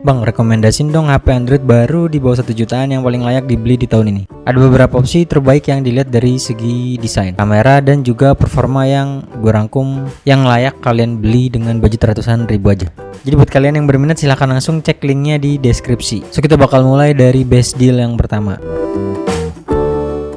Bang, rekomendasiin dong HP Android baru di bawah 1 jutaan yang paling layak dibeli di tahun ini. Ada beberapa opsi terbaik yang dilihat dari segi desain, kamera, dan juga performa yang gue rangkum yang layak kalian beli dengan budget ratusan ribu aja. Jadi buat kalian yang berminat silahkan langsung cek linknya di deskripsi. So kita bakal mulai dari best deal yang pertama.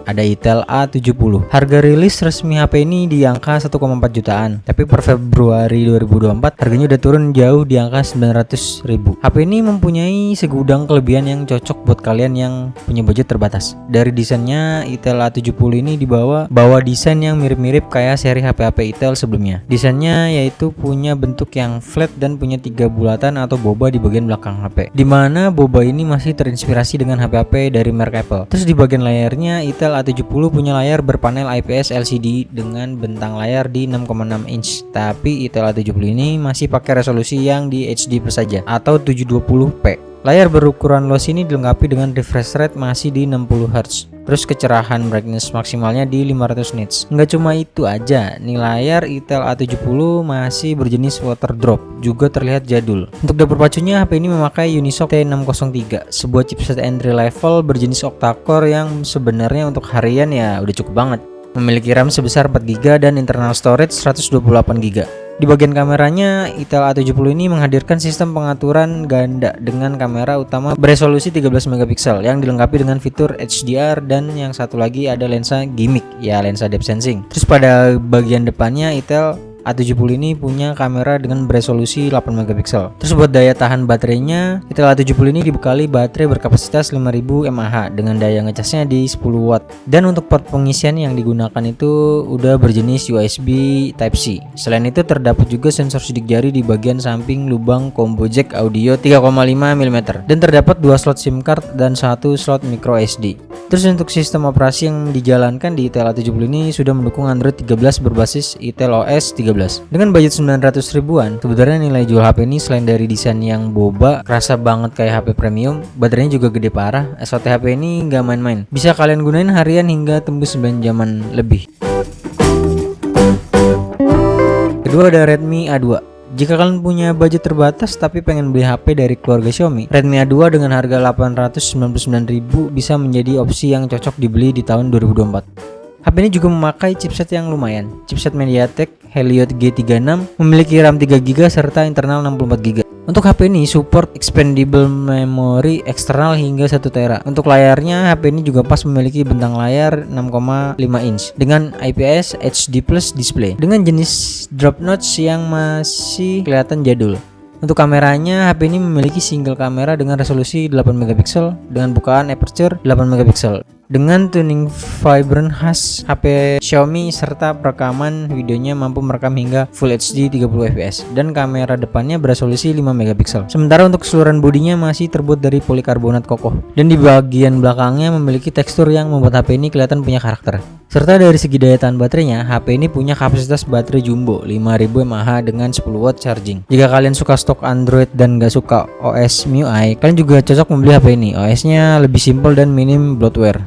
Ada Itel A70. Harga rilis resmi HP ini di angka 1,4 jutaan, tapi per Februari 2024 harganya udah turun jauh di angka 900 ribu. HP ini mempunyai segudang kelebihan yang cocok buat kalian yang punya budget terbatas. Dari desainnya, Itel A70 ini bawa desain yang mirip-mirip kayak seri HP-HP Itel sebelumnya. Desainnya yaitu punya bentuk yang flat dan punya 3 bulatan atau boba di bagian belakang HP, dimana boba ini masih terinspirasi dengan HP-HP dari merek Apple. Terus di bagian layarnya, Itel A70 punya layar berpanel IPS LCD dengan bentang layar di 6,6 inch. Tapi Itel A70 ini masih pakai resolusi yang di HD+ saja atau 720p. Layar berukuran luas ini dilengkapi dengan refresh rate masih di 60 Hz. Terus kecerahan brightness maksimalnya di 500 nits. Nggak cuma itu aja, nih layar Itel A70 masih berjenis water drop, juga terlihat jadul. Untuk dapur pacunya, HP ini memakai Unisoc T603, sebuah chipset entry level berjenis octa-core yang sebenarnya untuk harian ya udah cukup banget. Memiliki RAM sebesar 4GB dan internal storage 128GB. Di bagian kameranya, Itel A70 ini menghadirkan sistem pengaturan ganda dengan kamera utama beresolusi 13 megapiksel yang dilengkapi dengan fitur HDR, dan yang satu lagi ada lensa gimmick, ya lensa depth sensing. Terus pada bagian depannya, Itel A70 ini punya kamera dengan beresolusi 8 megapiksel. Terus buat daya tahan baterainya, Itel A70 ini dibekali baterai berkapasitas 5000 mAh dengan daya ngecasnya di 10 watt. Dan untuk port pengisian yang digunakan itu udah berjenis USB Type-C. Selain itu terdapat juga sensor sidik jari di bagian samping lubang combo jack audio 3,5 mm. Dan terdapat 2 slot SIM card dan 1 slot micro SD. Terus untuk sistem operasi yang dijalankan di Itel A70 ini sudah mendukung Android 13 berbasis Itel OS 13. Dengan budget 900 ribuan, sebenarnya nilai jual HP ini selain dari desain yang boba, kerasa banget kayak HP premium, baterainya juga gede parah. SOT HP ini nggak main-main. Bisa kalian gunain harian hingga tembus 9 jaman lebih. Kedua ada Redmi A2. Jika kalian punya budget terbatas tapi pengen beli HP dari keluarga Xiaomi, Redmi A2 dengan harga 899.000 bisa menjadi opsi yang cocok dibeli di tahun 2024. HP ini juga memakai chipset yang lumayan, chipset MediaTek Helio G36, memiliki RAM 3GB serta internal 64GB. Untuk HP ini support expandable memory eksternal hingga 1 tera. Untuk layarnya, HP ini juga pas memiliki bentang layar 6,5 inch dengan IPS HD+ display dengan jenis drop notch yang masih kelihatan jadul. Untuk kameranya, HP ini memiliki single kamera dengan resolusi 8 megapiksel dengan bukaan aperture 8 megapiksel. Dengan tuning vibrant khas HP Xiaomi serta perekaman videonya mampu merekam hingga Full HD 30fps dan kamera depannya beresolusi 5 megapiksel. Sementara untuk keseluruhan bodinya masih terbuat dari polikarbonat kokoh dan di bagian belakangnya memiliki tekstur yang membuat HP ini kelihatan punya karakter. Serta dari segi daya tahan baterainya, HP ini punya kapasitas baterai jumbo 5000 mAh dengan 10 watt charging. Jika kalian suka stok Android dan gak suka OS MIUI, kalian juga cocok membeli HP ini. OS-nya lebih simpel dan minim bloatware.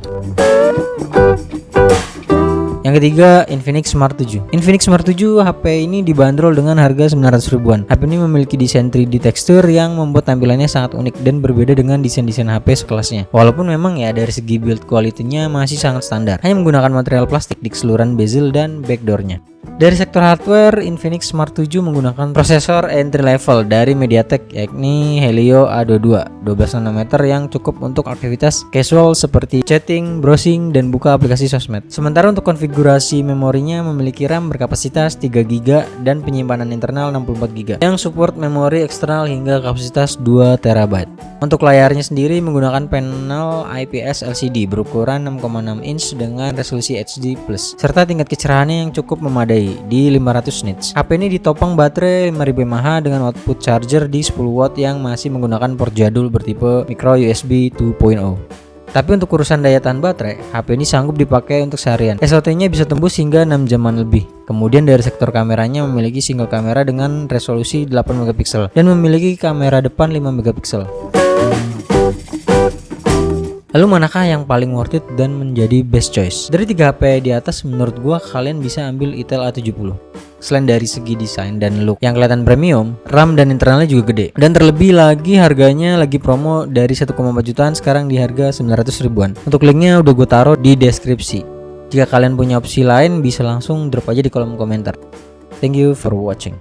Yang ketiga, Infinix Smart 7. Infinix Smart 7 HP ini dibanderol dengan harga 900 ribuan. HP ini memiliki desain 3D tekstur yang membuat tampilannya sangat unik dan berbeda dengan desain-desain HP sekelasnya. Walaupun memang ya dari segi build quality-nya masih sangat standar, hanya menggunakan material plastik di keseluruhan bezel dan backdoor-nya. Dari sektor hardware, Infinix Smart 7 menggunakan prosesor entry level dari MediaTek yakni Helio A22 12 nanometer yang cukup untuk aktivitas casual seperti chatting, browsing, dan buka aplikasi sosmed. Sementara untuk konfigurasi memorinya memiliki RAM berkapasitas 3GB dan penyimpanan internal 64GB yang support memori eksternal hingga kapasitas 2TB. Untuk layarnya sendiri menggunakan panel IPS LCD berukuran 6,6 inch dengan resolusi HD+ serta tingkat kecerahannya yang cukup memadai di 500 nits. HP ini ditopang baterai 5000 mAh dengan output charger di 10 watt yang masih menggunakan port jadul bertipe micro USB 2.0. Tapi untuk urusan daya tahan baterai, HP ini sanggup dipakai untuk seharian. SOT-nya bisa tembus hingga 6 jaman lebih. Kemudian dari sektor kameranya memiliki single kamera dengan resolusi 8 megapiksel dan memiliki kamera depan 5 megapiksel. Lalu manakah yang paling worth it dan menjadi best choice? Dari 3 HP di atas menurut gua kalian bisa ambil Itel A70. Selain dari segi desain dan look yang kelihatan premium, RAM dan internalnya juga gede. Dan terlebih lagi harganya lagi promo dari 1,4 jutaan sekarang di harga 900 ribuan. Untuk linknya udah gue taruh di deskripsi. Jika kalian punya opsi lain bisa langsung drop aja di kolom komentar. Thank you for watching.